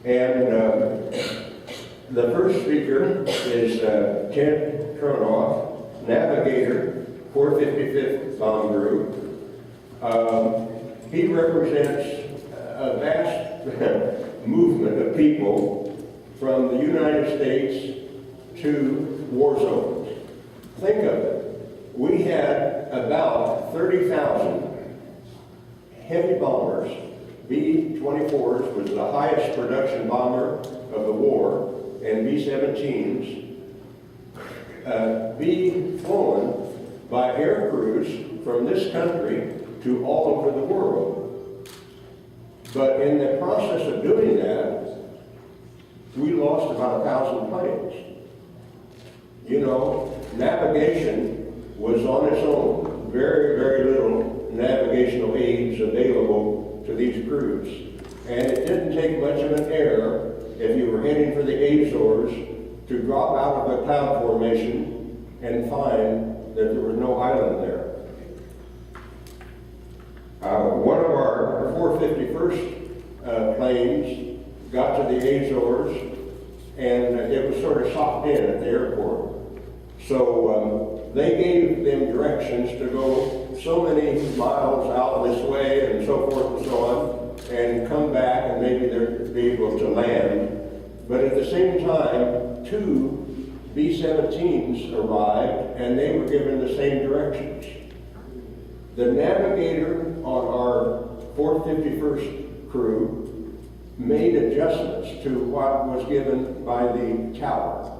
And the first speaker is Ted Tronoff, Navigator, 455th Bomb Group. He represents a vast movement of people from the United States to war zones. Think of it. We had about 30,000 heavy bombers. B-24s was the highest production bomber of the war, and B-17s be flown by air crews from this country to all over the world. But in the process of doing that, we lost about 1,000 planes. You know, navigation was on its own. Very, very little navigational aids available to these crews. And it didn't take much of an error if you were heading for the Azores to drop out of a cloud formation and find that there was no island there. One of our 451st planes got to the Azores, and it was sort of socked in at the airport. So they gave them directions to go so many miles out this way and so forth and so on, and come back and maybe they'd be able to land. But at the same time, 2 B-17s arrived, and they were given the same directions. The navigator on our 451st crew made adjustments to what was given by the tower,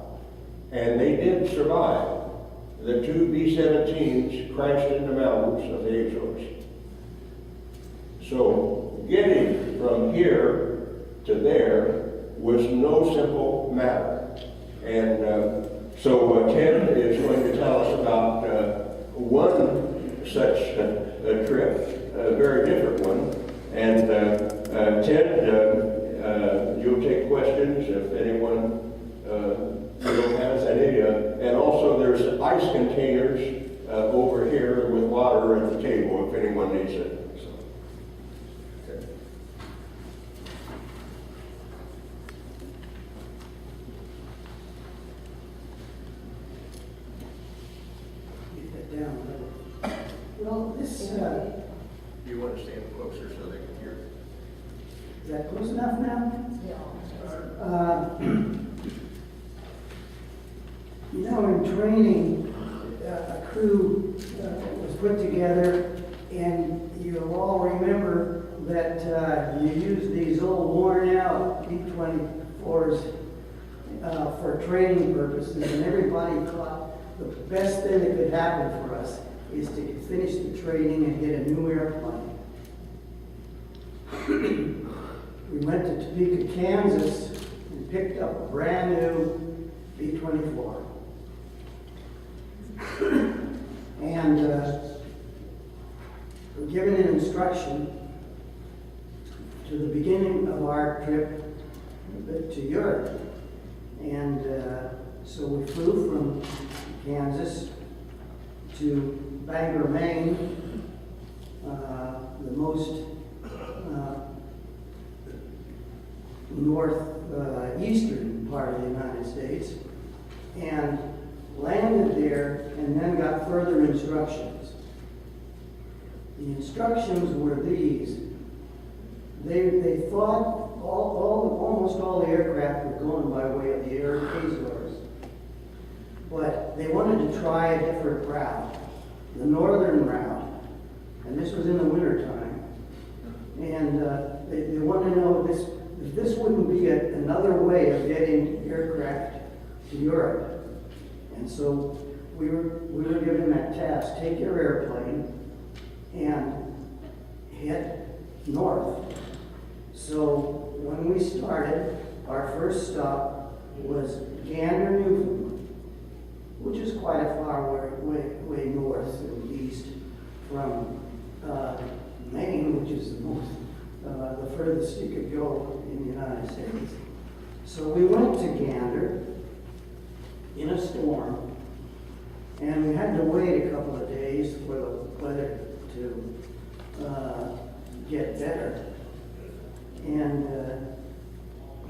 and they did survive. The 2 B-17s crashed in the mountains of the Azores. So getting from here to there was no simple matter. And so Ted is going to tell us about one such a trip, a very different one. And Ted, you'll take questions if anyone has any. And also there's ice containers over here with water at the table if anyone needs it. So, okay. Get that down a little. Well, this, You want to stand closer so they can hear? is that close enough now? You know, in training, a crew was put together, and you'll all remember that you use these old worn-out B-24s for training purposes, and everybody thought the best thing that could happen for us is to finish the training and get a new airplane. We went to Topeka, Kansas, and picked up a brand new B-24. And we're given an instruction to the beginning of our trip to Europe. And so we flew from Kansas to Bangor, Maine, the most northeastern part of the United States, and landed there and then got further instructions. The instructions were these. They thought almost all the aircraft were going by way of the Azores, but they wanted to try a different route, the northern route, and this was in the wintertime. And they wanted to know if this wouldn't be another way of getting aircraft to Europe. And so we were given that task: take your airplane and head north. So when we started, our first stop was Gander, Newfoundland, which is quite a far way north and east from Maine, which is the furthest you could go in the United States. So we went to Gander in a storm, and we had to wait a couple of days for the weather to get better. And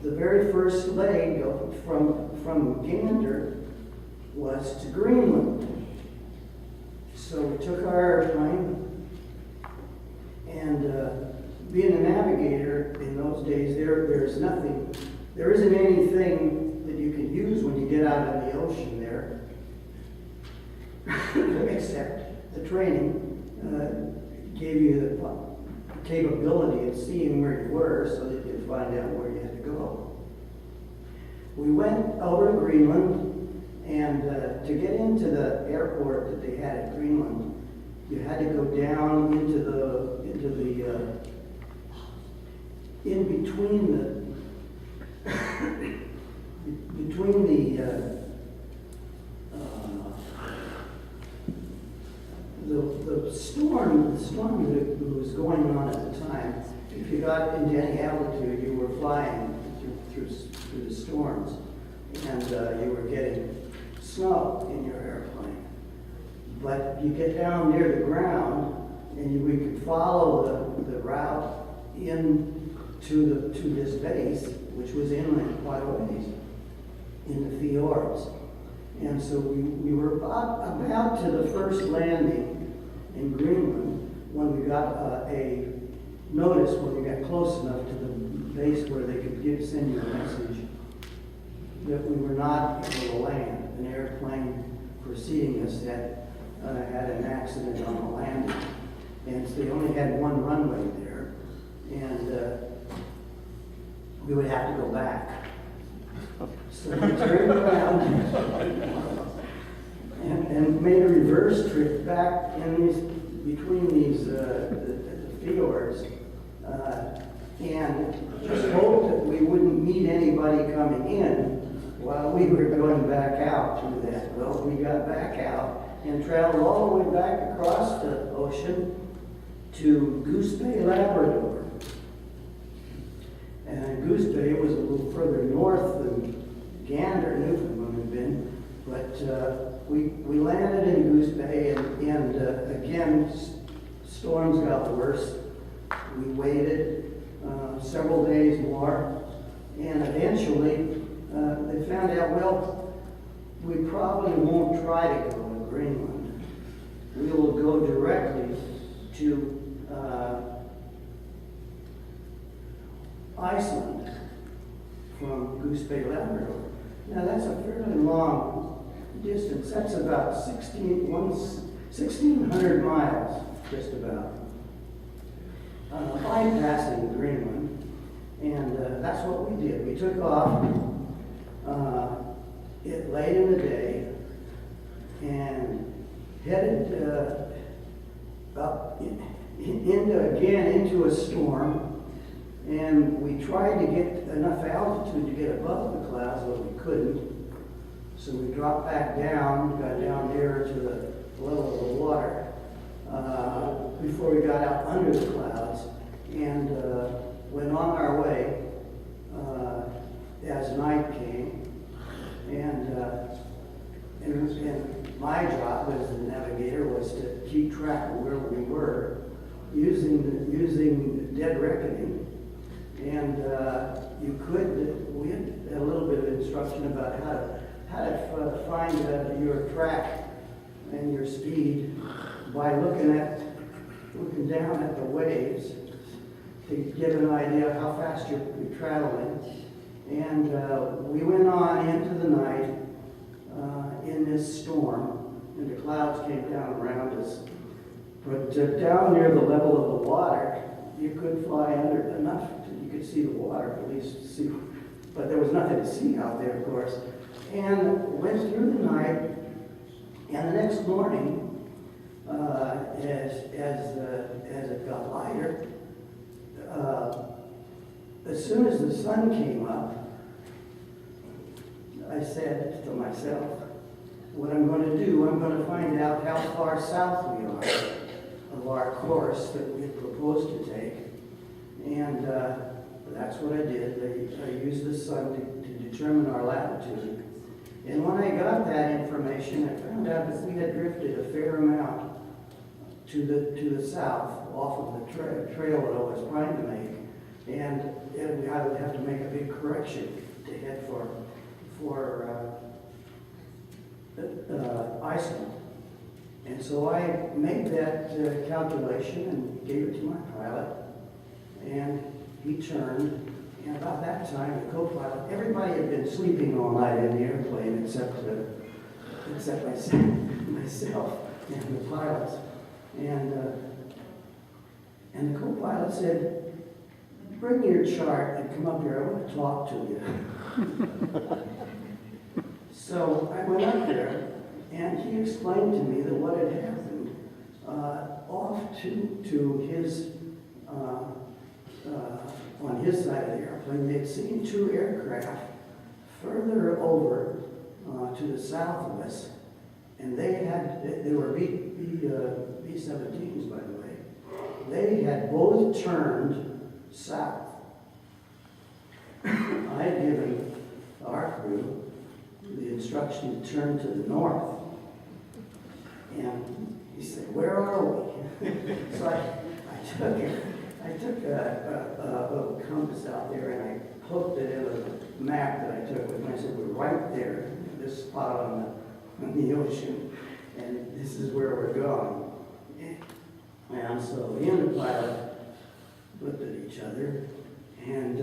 the very first leg from Gander was to Greenland. So we took our airplane, and being a navigator in those days, there isn't anything that you can use when you get out in the ocean there, except the training gave you the capability of seeing where you were so that you could find out where you had to go. We went over to Greenland, and to get into the airport that they had at Greenland, you had to go down into the in between the storm that was going on at the time. If you got into any altitude, you were flying through the storms, and you were getting snow in your airplane. But you get down near the ground, and we could follow the route to this base, which was inland quite a ways, in the fjords. And so we were about to the first landing in Greenland when we got a notice when we got close enough to the base where they could send you a message that we were not able to land. An airplane preceding us had an accident on the landing. And so they only had one runway there. And we would have to go back. So we turned around and made a reverse trip back between these the fjords, and just hoped that we wouldn't meet anybody coming in while we were going back out through that. Well, we got back out and traveled all the way back across the ocean to Goose Bay, Labrador. And Goose Bay was a little further north than Gander, Newfoundland had been, but we landed in Goose Bay, and again, storms got worse. We waited several days more, and eventually they found out, well, we probably won't try to go to Greenland. We will go directly to Iceland from Goose Bay, Labrador. Now that's a fairly long distance. That's about 1,600 miles, just about, bypassing Greenland. And that's what we did. We took off late in the day and headed up into a storm. And we tried to get enough altitude to get above the clouds, but we couldn't. So we dropped back down, got down nearer to the level of the water before we got out under the clouds, and went on our way as night came. And my job as the navigator was to keep track of where we were using dead reckoning. And we had a little bit of instruction about how to find your track and your speed by looking down at the waves to get an idea of how fast you're traveling. And we went on into the night in this storm, and the clouds came down around us. But down near the level of the water, you could fly under enough you could see the water, at least see, but there was nothing to see out there, of course. And went through the night, and the next morning, as it got lighter, as soon as the sun came up, I said to myself, what I'm going to do, I'm going to find out how far south we are of our course that we had proposed to take. And that's what I did. I used the sun to determine our latitude. And when I got that information, I found out that we had drifted a fair amount to the south off of the trail that I was trying to make. and I would have to make a big correction to head for Iceland. And so I made that calculation and gave it to my pilot, and he turned, and about that time, the co-pilot, everybody had been sleeping all night in the airplane except myself and the pilots. And the co-pilot said, "Bring your chart and come up here, I want to talk to you." So I went up there, and he explained to me that what had happened off to his, on his side of the airplane, they'd seen two aircraft further over to the south of us, and they were B-17s, by the way. They had both turned south. I had given our crew the instruction to turn to the north. And he said, "Where are we?" So I took a little compass out there and I poked it into the map that I took with me. I said, "We're right there, this spot on the ocean, and this is where we're going." And so he and the pilot looked at each other, and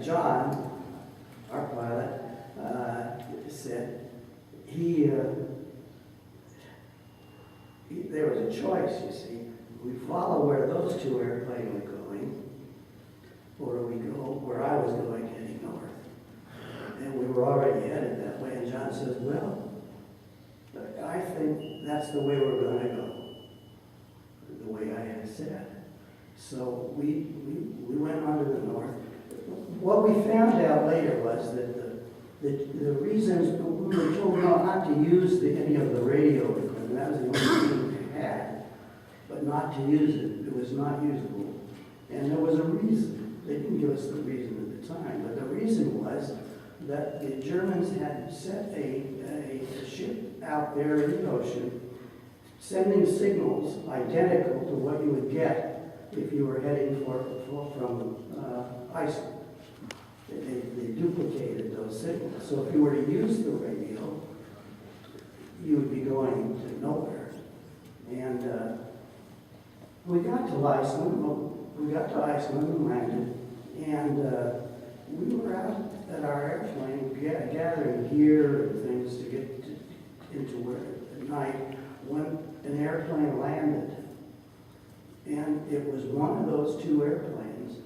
John, our pilot, said there was a choice, you see. We follow where those two airplanes were going, or we go where I was going, heading north. And we were already headed that way, and John says, "Well, I think that's the way we're going to go," the way I had said. So we went on to the north. What we found out later was that the reasons we were told not to use any of the radio equipment. That was the only thing we had, but not to use it. It was not usable. And there was a reason. They didn't give us the reason at the time, but the reason was that the Germans had set a ship out there in the ocean, sending signals identical to what you would get if you were heading from Iceland. They duplicated those signals. So if you were to use the radio, you would be going to nowhere. And we got to Iceland. We got to Iceland and landed, and we were out at our airplane gathering gear and things to get into where at night when an airplane landed. And it was one of those two airplanes.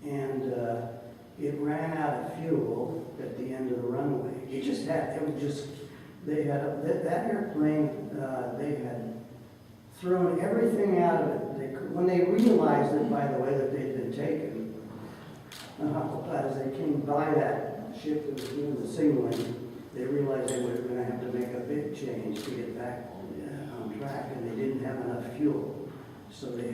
And it ran out of fuel at the end of the runway. That airplane, they had thrown everything out of it. When they realized it, by the way, that they'd been taken, as they came by that ship that was doing the signaling, they realized they were going to have to make a big change to get back on track, and they didn't have enough fuel. So they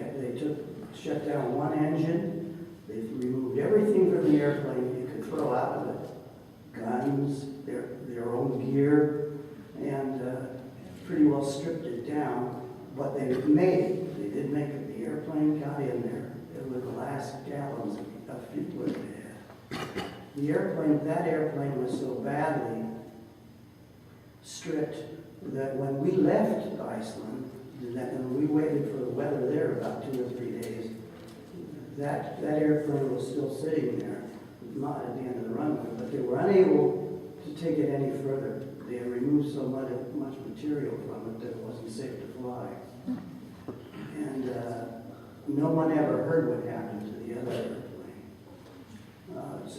shut down one engine. They removed everything from the airplane you could throw out of it. Guns, their own gear, and pretty well stripped it down. But they made it. They did make it. The airplane got in there. It was the last gallons of fuel it had. That airplane was so badly stripped that when we left Iceland, and we waited for the weather there about 2 or 3 days, that airplane was still sitting there, not at the end of the runway, but they were unable to take it any further. They had removed so much material from it that it wasn't safe to fly. And no one ever heard what happened to the other airplane.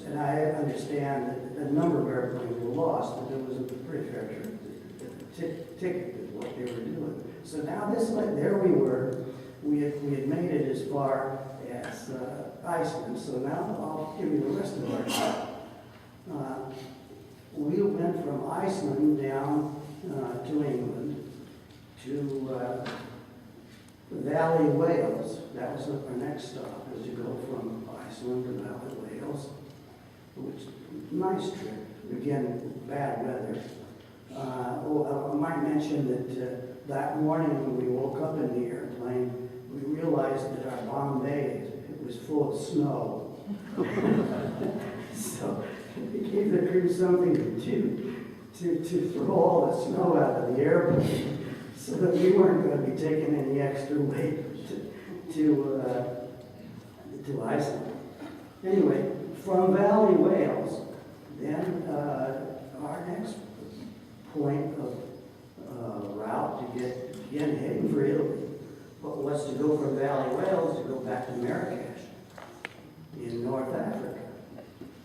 And I understand that a number of airplanes were lost, but there was a pretty fair ticket is what they were doing. So now there we were. We had made it as far as Iceland. So now I'll give you the rest of our trip. We went from Iceland down to England to Valley, Wales. That was our next stop, as you go from Iceland to Valley, Wales. Which nice trip. Again, bad weather. I might mention that that morning when we woke up in the airplane, we realized that our Bombay, it was full of snow. So it gave the crew something to throw all the snow out of the airplane so that we weren't going to be taking any extra weight to Iceland. Anyway, from Valley, Wales, then our next point of route to get again heading for Italy, but was to go from Valley, Wales to go back to Marrakesh in North Africa.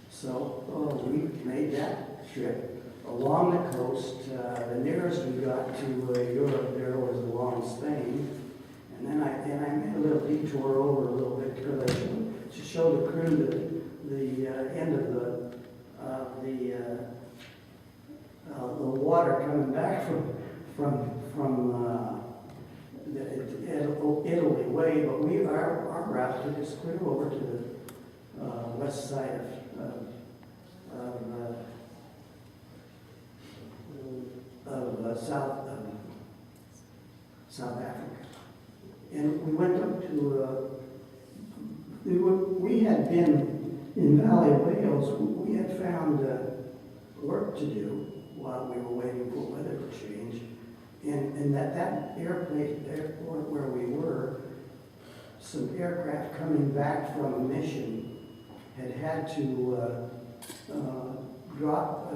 So we made that trip along the coast. The nearest we got to Europe there was along Spain, and then I made a little detour over a little bit to show the crew the end of the water coming back from the Italy way, but our route took us clear over to the west side of South Africa, and we went up to. We had been in Valley, Wales. We had found work to do while we were waiting for weather to change, and that airport where we were, some aircraft coming back from a mission had to drop.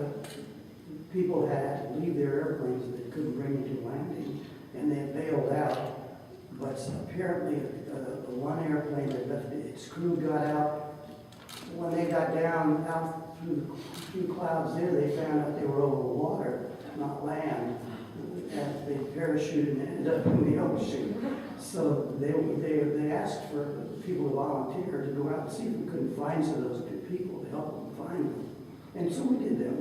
People had to leave their airplanes that they couldn't bring into landing, and they bailed out. But apparently, the one airplane that left its crew got out. When they got down out through clouds there, they found out they were over water, not land. And they parachuted and ended up in the ocean. So they asked for people to volunteer to go out and see if we couldn't find some of those good people to help them find them. And so we did that.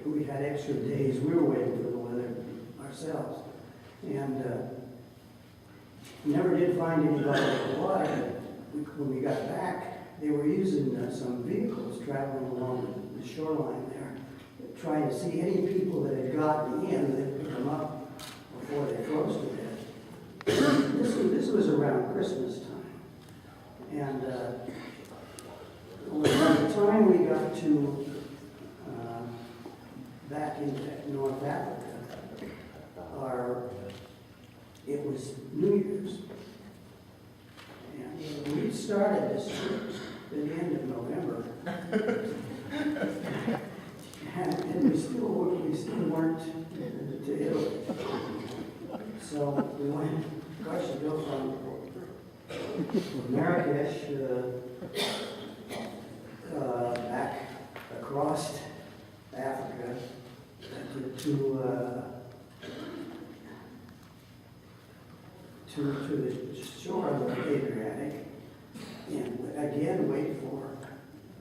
We had extra days. We were waiting for the weather ourselves. And never did find anybody in the water. When we got back, they were using some vehicles traveling along the shoreline there, trying to see any people that had gotten in. They'd pick them up before they froze to death. This was around Christmas time. And by the time we got to back in North Africa, it was New Year's. And we started this trip at the end of November. and we still weren't to Italy. So we went, of course, to go from Marrakesh back across Africa to the shore of the Adriatic, and again wait for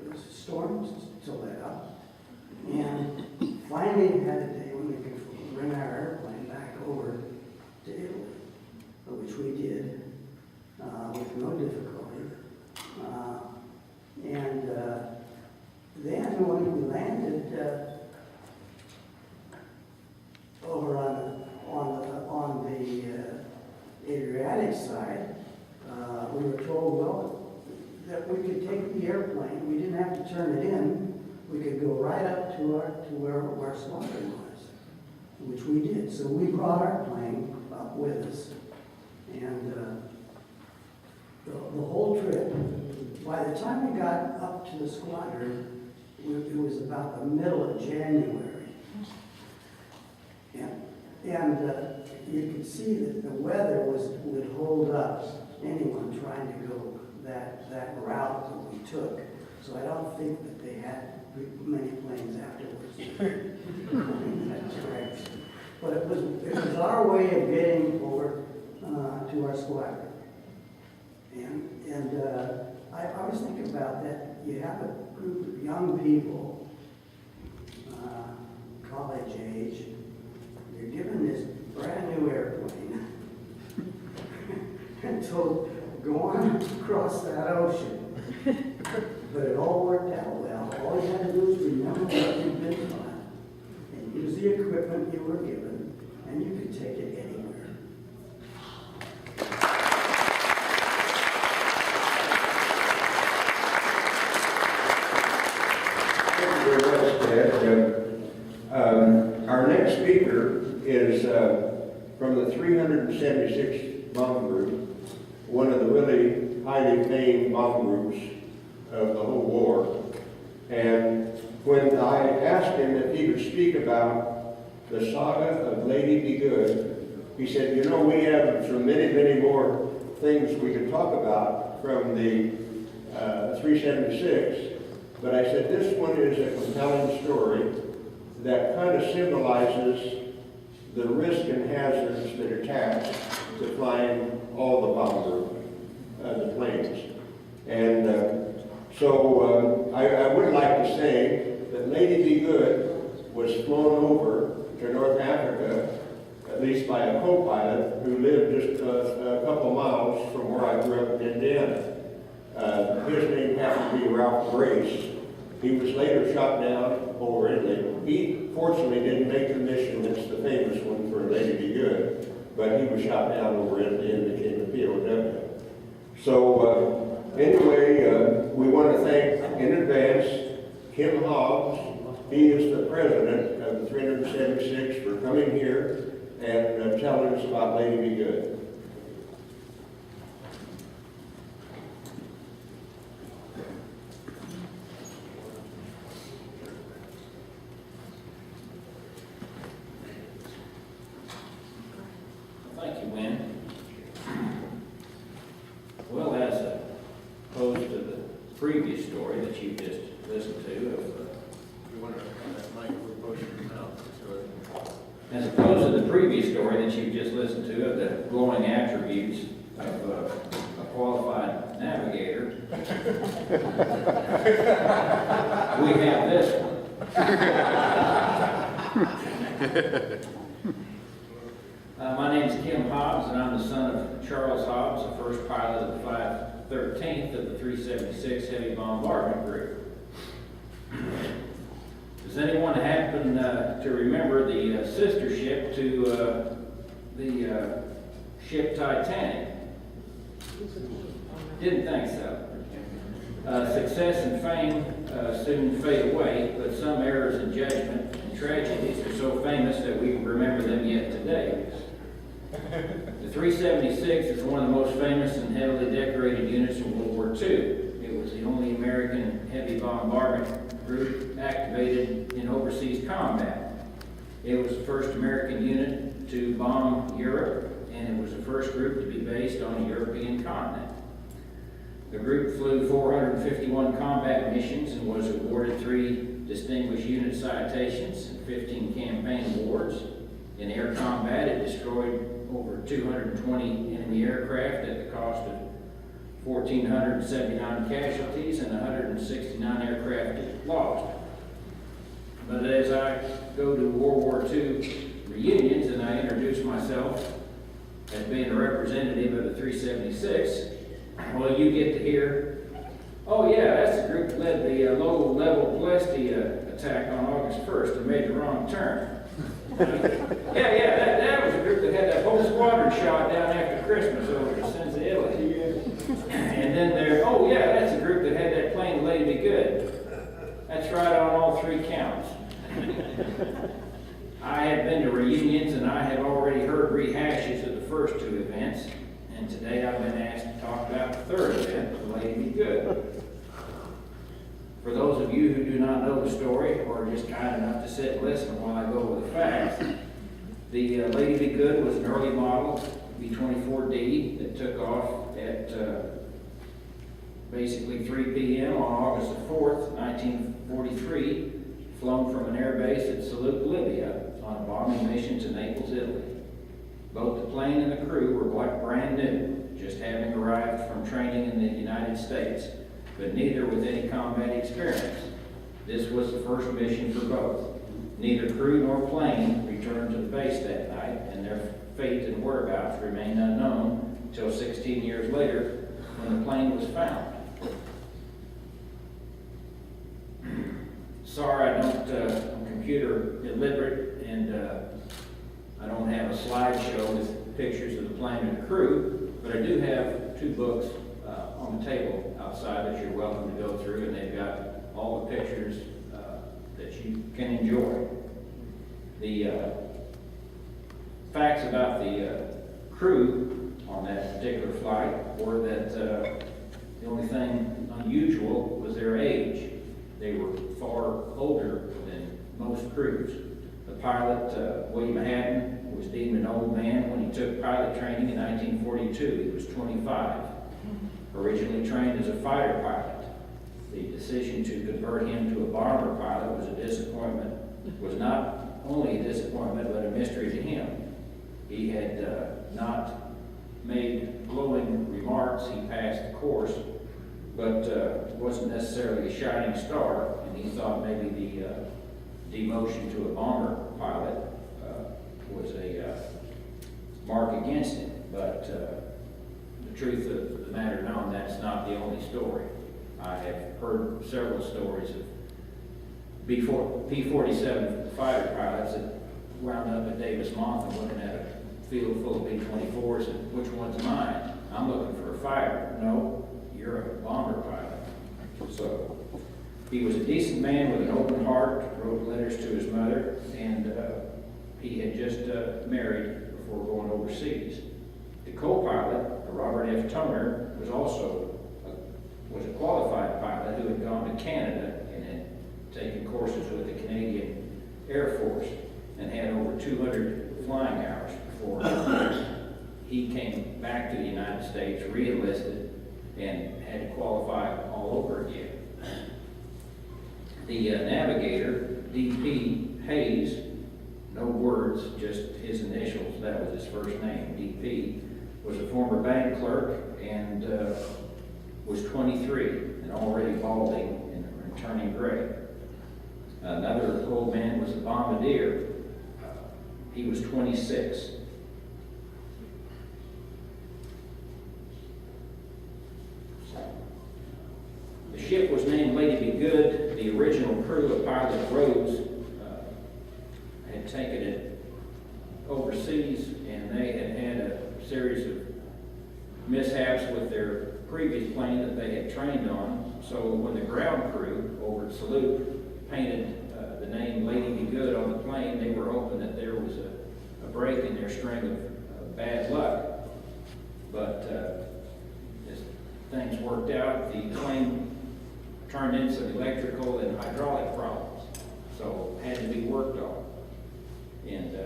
the storms to let up. And finally had a day when we could bring our airplane back over to Italy, which we did with no difficulty. Then when we landed over on the Adriatic side, we were told, well, that we could take the airplane. We didn't have to turn it in. We could go right up to where our squadron was, which we did. So we brought our plane up with us, and the whole trip. By the time we got up to the squadron, it was about the middle of January, and you could see that the weather would hold up anyone trying to go that route that we took. So I don't think that they had many planes afterwards in that direction. But it was our way of getting over to our squadron. And I was thinking about that. You have a group of young people, college age. You're given this brand new airplane and told, go on across that ocean. But it all worked out well. All you had to do was remember what you'd been taught and use the equipment you were given, and you could take it anywhere. is from the 376 bomb group, one of the really highly famed bomb groups of the whole war. And when I asked him if he would speak about the saga of Lady Be Good, he said, you know, we have so many, many more things we could talk about from the 376, but I said this one is a compelling story that kind of symbolizes the risk and hazards that attach to flying all the bomb group, the planes. And so I would like to say that Lady Be Good was flown over to North Africa, at least by a co-pilot who lived just a couple miles from where I grew up in Indiana. His name happened to be Ralph Grace. He was later shot down over Italy. He fortunately didn't make the mission that's the famous one for Lady Be Good, but he was shot down over Italy and became a POW. So anyway, we want to thank in advance Kim Hobbs. He is the president of the 376 for coming here and telling us about Lady Be Good. Thank you, Wynn. Well, as opposed to the previous story that you just listened to as opposed to the previous story that you just listened to of the glowing attributes of a qualified navigator, we have this one. My name is Kim Hobbs, and I'm the son of Charles Hobbs, the first pilot of the 513th of the 376 Heavy Bombardment Group. Does anyone happen to remember the sister ship to the ship Titanic? Didn't think so. Success and fame soon fade away, but some errors in judgment and tragedies are so famous that we remember them yet today. The 376 is one of the most famous and heavily decorated units in World War II. It was the only American heavy bombardment group activated in overseas combat. It was the first American unit to bomb Europe, and it was the first group to be based on a European continent. The group flew 451 combat missions and was awarded 3 Distinguished Unit Citations and 15 campaign awards. In air combat, it destroyed over 220 enemy aircraft at the cost of 1,479 casualties and 169 aircraft lost. But as I go to World War II reunions and I introduce myself as being a representative of the 376, well, you get to hear, oh yeah, that's the group that led the low-level Palestia attack on August 1st and made the wrong turn. Yeah, that was a group that had that whole squadron shot down after Christmas over the sins of Italy. And then oh yeah, that's a group that had that plane Lady Be Good. That's right on all 3 counts. I have been to reunions and I have already heard rehashes of the first 2 events. And today I've been asked to talk about the 3rd event, the Lady Be Good. For those of you who do not know the story, or are just kind enough to sit and listen while I go over the facts, the Lady Be Good was an early model B-24D that took off at basically 3 p.m. on August the 4th, 1943, flown from an air base at Salute, Libya, on a bombing mission to Naples, Italy. Both the plane and the crew were brand new, just having arrived from training in the United States, but neither with any combat experience. This was the first mission for both. Neither crew nor plane returned to the base that night, and their fate and whereabouts remained unknown until 16 years later when the plane was found. Sorry, I'm computer illiterate, and I don't have a slideshow with pictures of the plane and the crew, but I do have 2 books on the table outside that you're welcome to go through, and they've got all the pictures that you can enjoy. The facts about the crew on that particular flight were that the only thing unusual was their age. They were far older than most crews. The pilot, William Hatton, was deemed an old man when he took pilot training in 1942. He was 25. Originally trained as a fighter pilot, the decision to convert him to a bomber pilot was a disappointment. Was not only a disappointment, but a mystery to him. He had not made glowing remarks. He passed the course, but wasn't necessarily a shining star, and he thought maybe the demotion to a bomber pilot was a mark against him. But the truth of the matter known, that's not the only story. I have heard several stories of P-47 fighter pilots that wound up at Davis-Monthan looking at a field full of B-24s and which one's mine? I'm looking for a fighter. No, you're a bomber pilot. So he was a decent man with an open heart, wrote letters to his mother, and he had just married before going overseas. The co-pilot, Robert F. Toner, was also was a qualified pilot who had gone to Canada and had taken courses with the Canadian Air Force and had over 200 flying hours before he came back to the United States, re-enlisted, and had to qualify all over again. The Navigator, D.P. Hayes, no words, just his initials, that was his first name, D.P., was a former bank clerk and was 23 and already balding and turning gray. Another old man was a bombardier. He was 26. The ship was named Lady Be Good. The original crew of Pilot Rhodes had taken it overseas, and they had had a series of mishaps with their previous plane that they had trained on. So when the ground crew over at Salute painted the name Lady Be Good on the plane, they were hoping that there was a break in their string of bad luck. But as things worked out, the plane turned in some electrical and hydraulic problems, so had to be worked on. And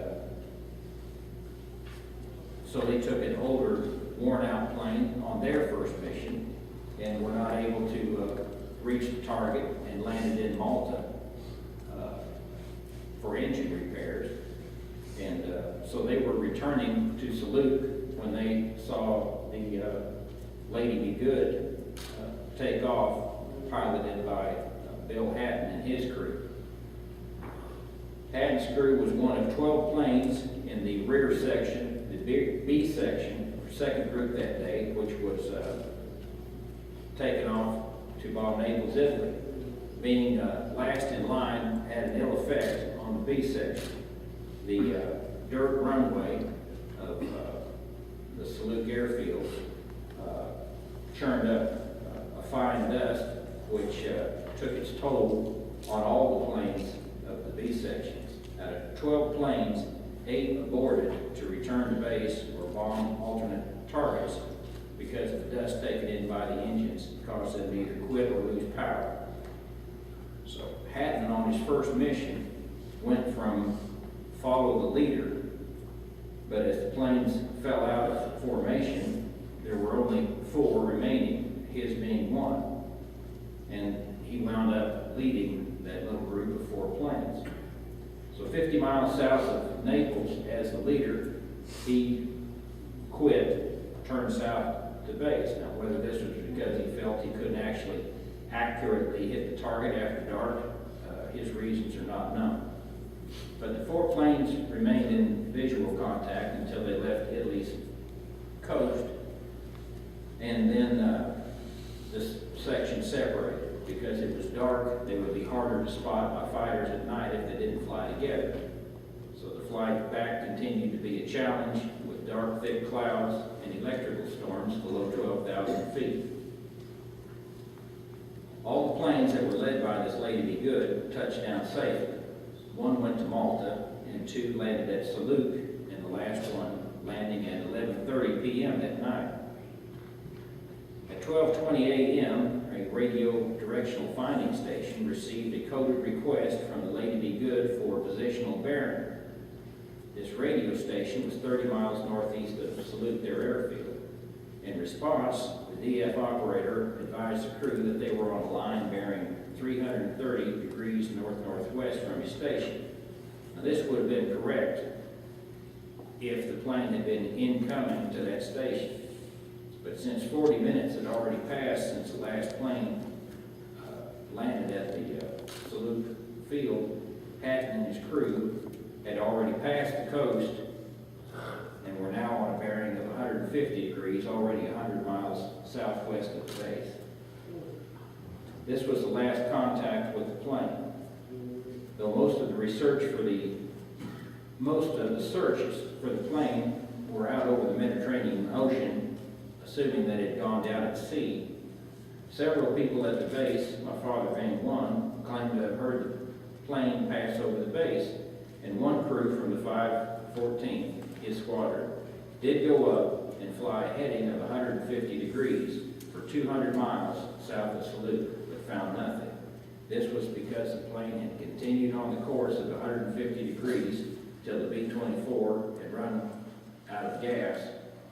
so they took an older, worn-out plane on their first mission and were not able to reach the target and landed in Malta for engine repairs. And so they were returning to Salute when they saw the Lady Be Good take off, piloted by Bill Hatton and his crew. Hatton's crew was one of 12 planes in the rear section, the B section, second group that day, which was taken off to bomb Naples, Italy. Being last in line had an ill effect on the B section. The dirt runway of the Salute airfield churned up a fine dust, which took its toll on all the planes of the B sections. Out of 12 planes, 8 aborted to return to base or bomb alternate targets because of the dust taken in by the engines caused them to either quit or lose power. So Hatton, on his first mission, went from follow the leader, but as the planes fell out of formation, there were only 4 remaining, his being one, and he wound up leading that little group of 4 planes. So 50 miles south of Naples, as the leader, he quit, turned south to base. Now, whether this was because he felt he couldn't actually accurately hit the target after dark, his reasons are not known. But the 4 planes remained in visual contact until they left Italy's coast, and then this section separated. Because it was dark, they would be harder to spot by fighters at night if they didn't fly together. So the flight back continued to be a challenge with dark, thick clouds and electrical storms below 12,000 feet. All the planes that were led by this Lady Be Good touched down safely. 1 went to Malta and 2 landed at Salute, and the the last one landing at 11:30 p.m. that night. At 12:20 a.m., a radio directional finding station received a coded request from the Lady Be Good for positional bearing. This radio station was 30 miles northeast of Salute their airfield. In response, the DF operator advised the crew that they were on a line bearing 330 degrees north-northwest from his station. Now, this would have been correct if the plane had been incoming to that station. But since 40 minutes had already passed since the last plane landed at the Salute field, Patton and his crew had already passed the coast and were now on a bearing of 150 degrees, already 100 miles southwest of the base. This was the last contact with the plane. Though most of the searches for the plane were out over the Mediterranean Ocean, assuming that it had gone down at sea, several people at the base, my father being one, claimed to have heard the plane pass over the base, and one crew from the 514th, his squadron, did go up and fly a heading of 150 degrees for 200 miles south of Salute, but found nothing. This was because the plane had continued on the course of 150 degrees till the B-24 had run out of gas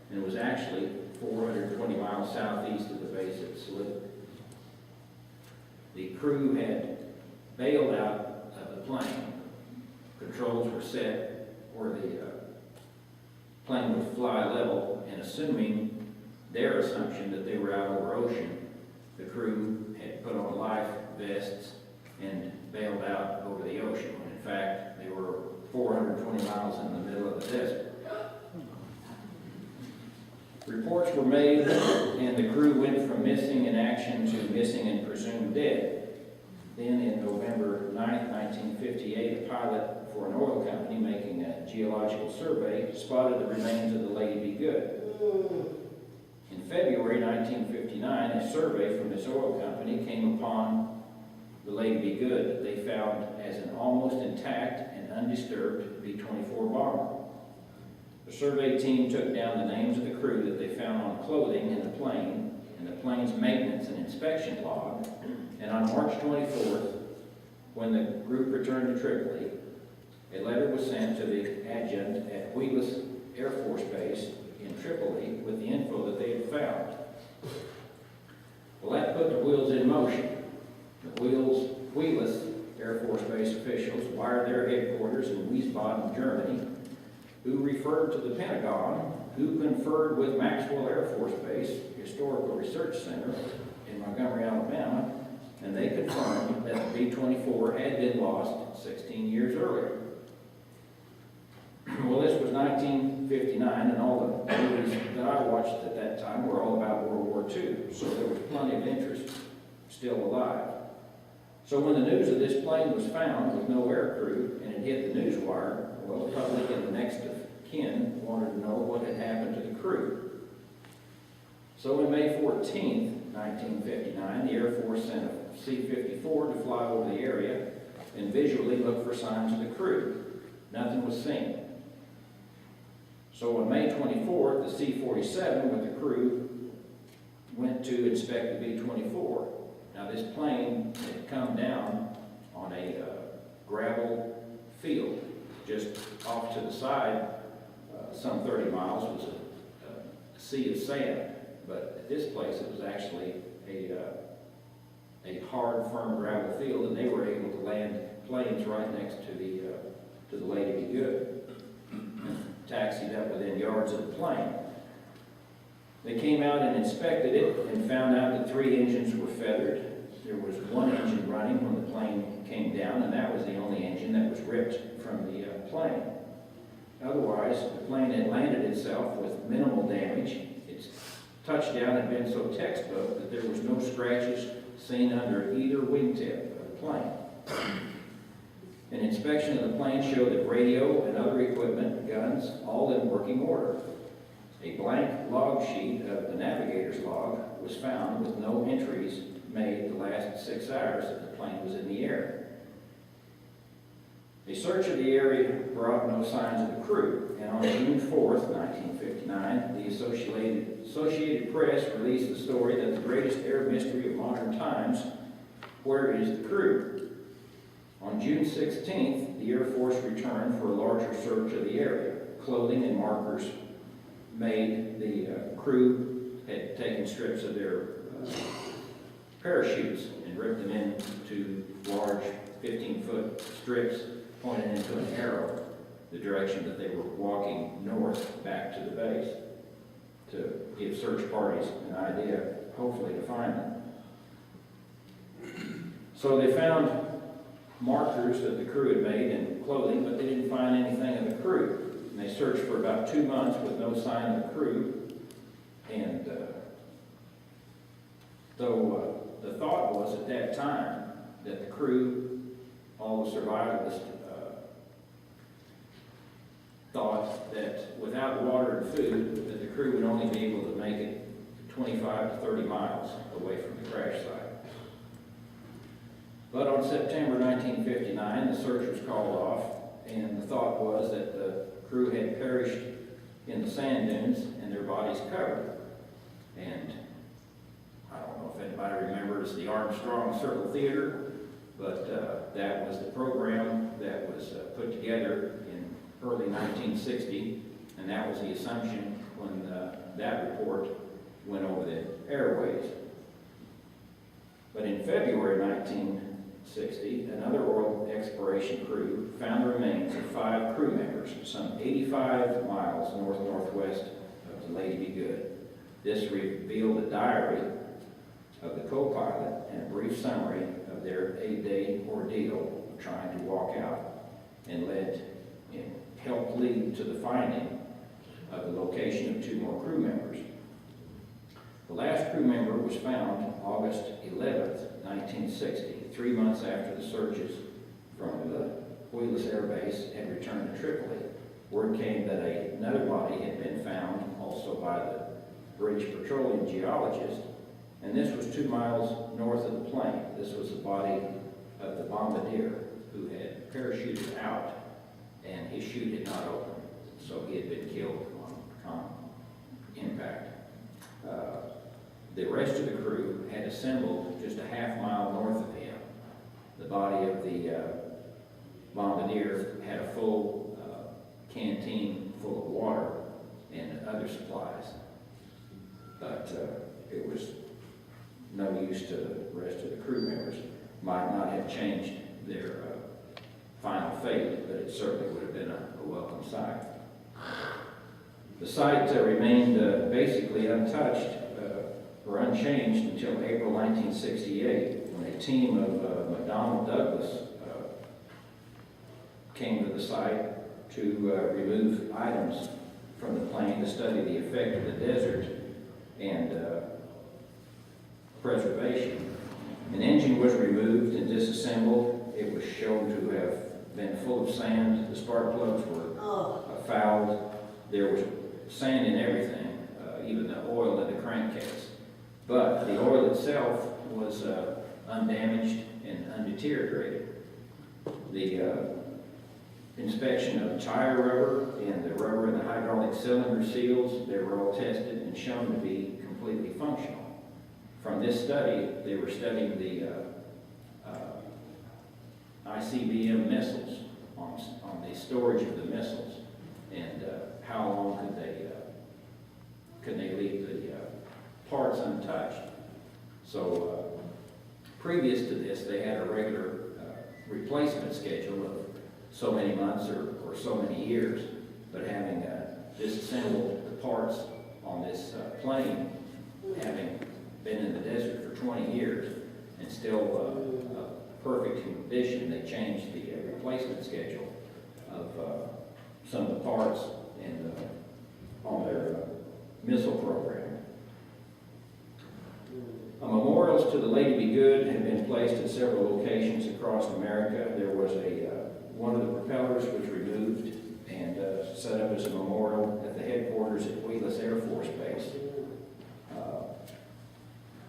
and was actually 420 miles southeast of the base at Salute. The crew had bailed out of the plane. Controls were set where the plane would fly level, and assuming their assumption that they were out over ocean, the crew had put on life vests and bailed out over the ocean, when in fact they were 420 miles in the middle of the desert. Reports were made, and the crew went from missing in action to missing and presumed dead. Then, in November 9, 1958, a pilot for an oil company making a geological survey spotted the remains of the Lady Be Good. In February 1959, a survey from this oil company came upon the Lady Be Good that they found as an almost intact and undisturbed B-24 bomber. The survey team took down the names of the crew that they found on clothing in the plane and the plane's maintenance and inspection log, and on March 24th, when the group returned to Tripoli, a letter was sent to the adjutant at Wheelus Air Force Base in Tripoli with the info that they had found. Well, that put the wheels in motion. The Wheelus Air Force Base officials wired their headquarters in Wiesbaden, Germany, who referred to the Pentagon, who conferred with Maxwell Air Force Base Historical Research Center in Montgomery, Alabama, and they confirmed that the B-24 had been lost 16 years earlier. Well, this was 1959, and all the movies that I watched at that time were all about World War II, so there was plenty of interest still alive. So when the news of this plane was found with no air crew and it hit the news wire, well, the public and the next of kin wanted to know what had happened to the crew. So on May 14th, 1959, the Air Force sent a C-54 to fly over the area and visually look for signs of the crew. Nothing was seen. So on May 24th, the C-47 with the crew went to inspect the B-24. Now this plane had come down on a gravel field. Just off to the side, some 30 miles, was a sea of sand. But at this place, it was actually a hard, firm gravel field, and they were able to land planes right next to the Lady Be Good, taxied up within yards of the plane. They came out and inspected it and found out that 3 engines were feathered. There was 1 engine running when the plane came down, and that was the only engine that was ripped from the plane. Otherwise, the plane had landed itself with minimal damage. Its touchdown had been so textbook that there was no scratches seen under either wingtip of the plane. An inspection of the plane showed that radio and other equipment, guns, all in working order. A blank log sheet of the Navigator's log was found with no entries made the last 6 hours that the plane was in the air. A search of the area brought no signs of the crew, and on June 4th, 1959, the Associated Press released the story that the greatest air mystery of modern times, where is the crew? On June 16th, the Air Force returned for a larger search of the area. Clothing and markers made the crew had taken strips of their parachutes and ripped them into large 15-foot strips pointing into an arrow, the direction that they were walking north back to the base, to give search parties an idea, hopefully to find them. So they found markers that the crew had made in clothing, but they didn't find anything of the crew. And they searched for about 2 months with no sign of the crew. And though the thought was at that time that the crew, all the survivalists, thought that without water and food, that the crew would only be able to make it 25 to 30 miles away from the crash site. But on September 1959, the search was called off, and the thought was that the crew had perished in the sand dunes and their bodies covered. And I don't know if anybody remembers the Armstrong Circle Theater, but that was the program that was put together in early 1960, and that was the assumption when that report went over the airways. But in February 1960, another oil exploration crew found the remains of 5 crew members, some 85 miles north-northwest of the Lady Be Good. This revealed a diary of the co-pilot and a brief summary of their 8-day ordeal of trying to walk out, and helped lead to the finding of the location of 2 more crew members. The last crew member was found August 11th, 1960, 3 months after the searches from the Wheelus Air Base had returned to Tripoli. Word came that another body had been found, also by the British petroleum geologist, and this was 2 miles north of the plane. This was the body of the bombardier who had parachuted out, and his chute had not opened, so he had been killed on impact. The rest of the crew had assembled just a half-mile north of him. The body of the bombardier had a full canteen full of water and other supplies, but it was no use to the rest of the crew members. Might not have changed their final fate, but it certainly would have been a welcome sight. The site remained basically untouched or unchanged until April 1968, when a team of McDonnell Douglas came to the site to remove items from the plane to study the effect of the desert and preservation. An engine was removed and disassembled. It was shown to have been full of sand. The spark plugs were fouled. There was sand in everything, even the oil in the crankcase. But the oil itself was undamaged and undeteriorated. The inspection of tire rubber and the rubber and the hydraulic cylinder seals, they were all tested and shown to be completely functional. From this study, they were studying the ICBM missiles on the storage of the missiles, and how long could they leave the parts untouched. So previous to this, they had a regular replacement schedule of so many months or so many years, but having disassembled the parts on this plane, having been in the desert for 20 years and still perfect condition, they changed the replacement schedule of some of the parts and on their missile program. Memorials to the Lady Be Good have been placed at several locations across America. There was one of the propellers was removed and set up as a memorial at the headquarters at Wheelus Air Force Base.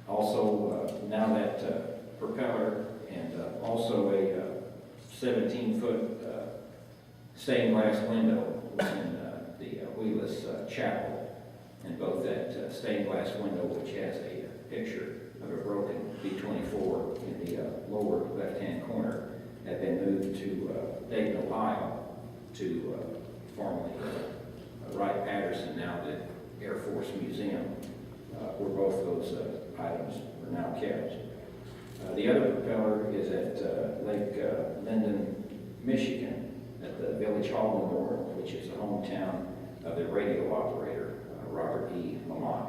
Also, now that propeller and also a 17-foot stained glass window in the Wheeless Chapel, and both that stained glass window, which has a picture of a broken B-24 in the lower left-hand corner, had been moved to Dayton, Ohio, to formerly Wright-Patterson, now the Air Force Museum, where both those items are now kept. The other propeller is at Lake Linden, Michigan, at the Village Hall Memorial, which is the hometown of the radio operator, Robert E. Lamont.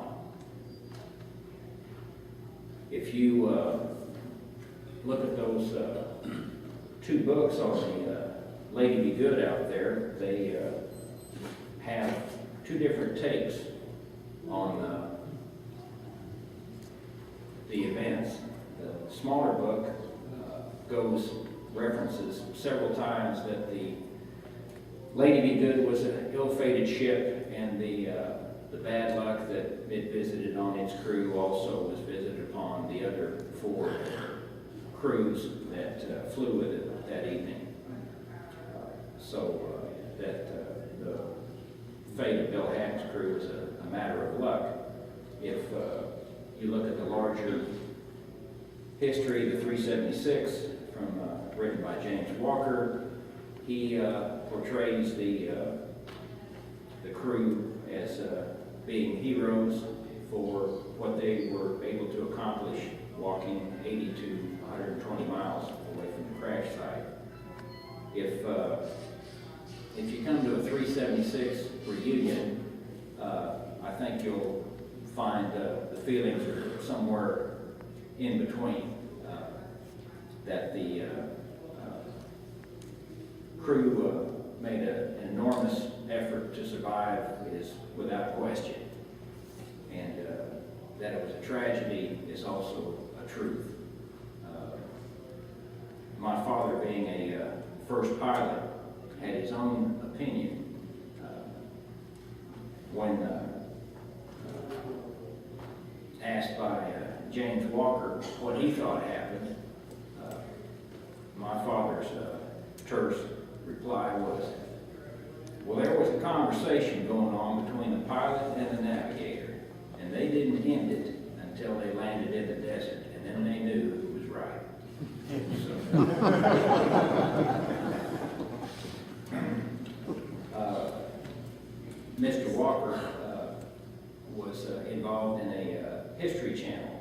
If you look at those two books on the Lady Be Good out there, they have two different takes on the events. The smaller book references several times that the Lady Be Good was an ill-fated ship, and the bad luck that it visited on its crew also was visited upon the other 4 crews that flew with it that evening. That the fate of Bill Hatton's crew is a matter of luck. If you look at the larger history, the 376, written by James Walker, he portrays the crew as being heroes for what they were able to accomplish walking 80 to 120 miles away from the crash site. If you come to a 376 reunion, I think you'll find the feelings are somewhere in between. That the crew made an enormous effort to survive is without question. And that it was a tragedy is also a truth. My father, being a first pilot, had his own opinion when asked by James Walker what he thought happened. My father's terse reply was, well, there was a conversation going on between the pilot and the navigator, and they didn't end it until they landed in the desert, and then they knew who was right. Mr. Walker was involved in a History Channel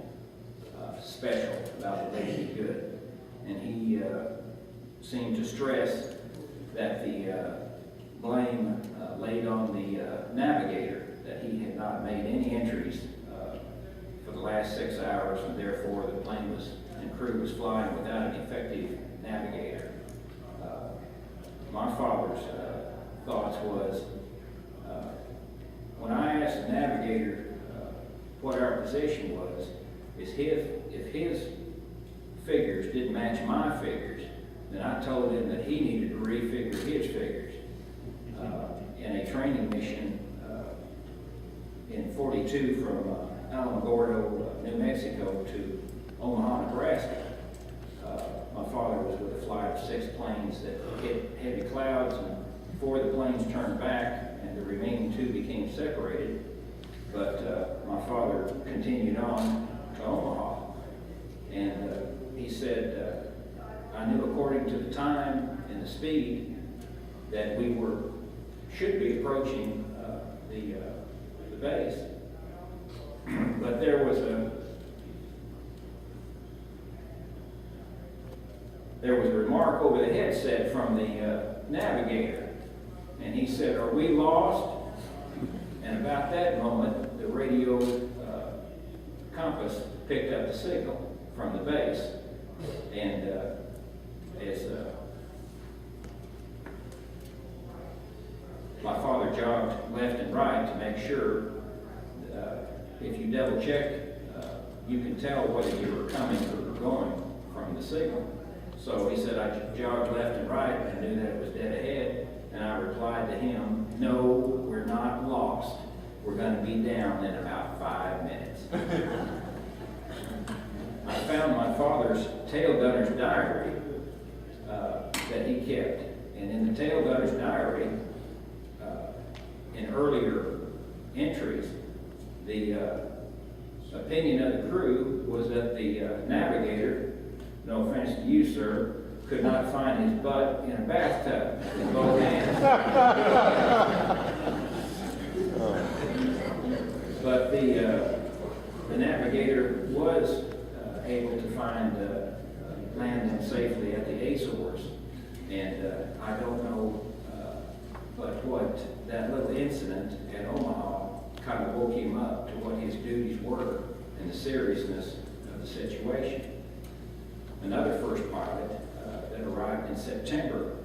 special about the Lady Be Good, and he seemed to stress that the blame laid on the navigator, that he had not made any entries for the last 6 hours, and therefore the plane and crew was flying without an effective navigator. My father's thoughts was, when I asked the navigator what our position was, is if his figures didn't match my figures, then I told him that he needed to refigure his figures. In a training mission in 42 from Alamogordo, New Mexico to Omaha, Nebraska, my father was with a flight of 6 planes that hit heavy clouds, and 4 of the planes turned back and the remaining 2 became separated. But my father continued on to Omaha, and he said, I knew according to the time and the speed that we should be approaching the base. But there was a remark over the headset from the navigator, and he said, "Are we lost?" And about that moment, the radio compass picked up the signal from the base, and as my father jogged left and right to make sure, if you double check, you can tell whether you were coming or going from the signal. So he said, I jogged left and right and knew that it was dead ahead, and I replied to him, "No, we're not lost. We're going to be down in about 5 minutes." I found my father's tail gunner's diary that he kept. And in the tail gunner's diary, in earlier entries, the opinion of the crew was that the Navigator, no offense to you, sir, could not find his butt in a bathtub with both hands. But the Navigator was able to land him safely at the Azores. And I don't know, but what that little incident at Omaha kind of woke him up to what his duties were and the seriousness of the situation. Another first pilot that arrived in September,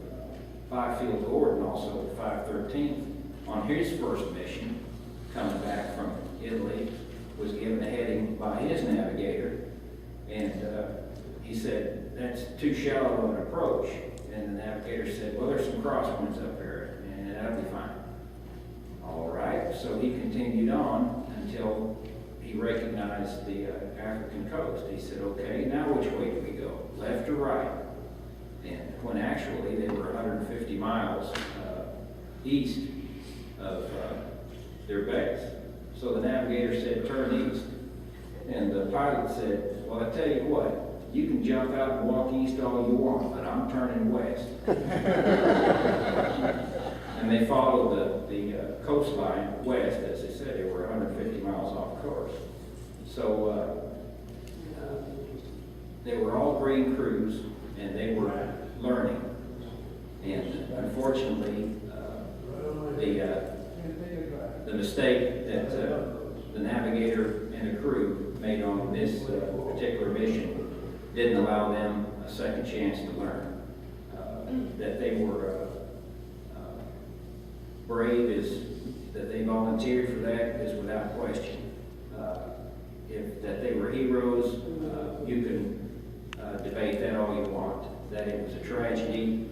Byfield Gordon, also at 513th, on his first mission, coming back from Italy, was given a heading by his navigator, and he said, "That's too shallow an approach." And the navigator said, "Well, there's some crosswinds up there, and that'll be fine." All right, so he continued on until he recognized the African coast. He said, "Okay, now which way do we go, left or right?" And when actually they were 150 miles east of their base. So the navigator said, "Turn east." And the pilot said, "Well, I tell you what, you can jump out and walk east all you want, but I'm turning west." And they followed the coastline west. As I said, they were 150 miles off course. So they were all green crews, and they were learning. And unfortunately, the mistake that the navigator and the crew made on this particular mission didn't allow them a second chance to learn. That they were brave is that they volunteered for that is without question. That they were heroes, you can debate that all you want. That it was a tragedy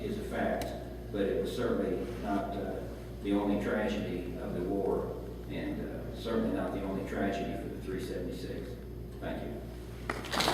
is a fact, but it was certainly not the only tragedy of the war, and certainly not the only tragedy for the 376. Thank you.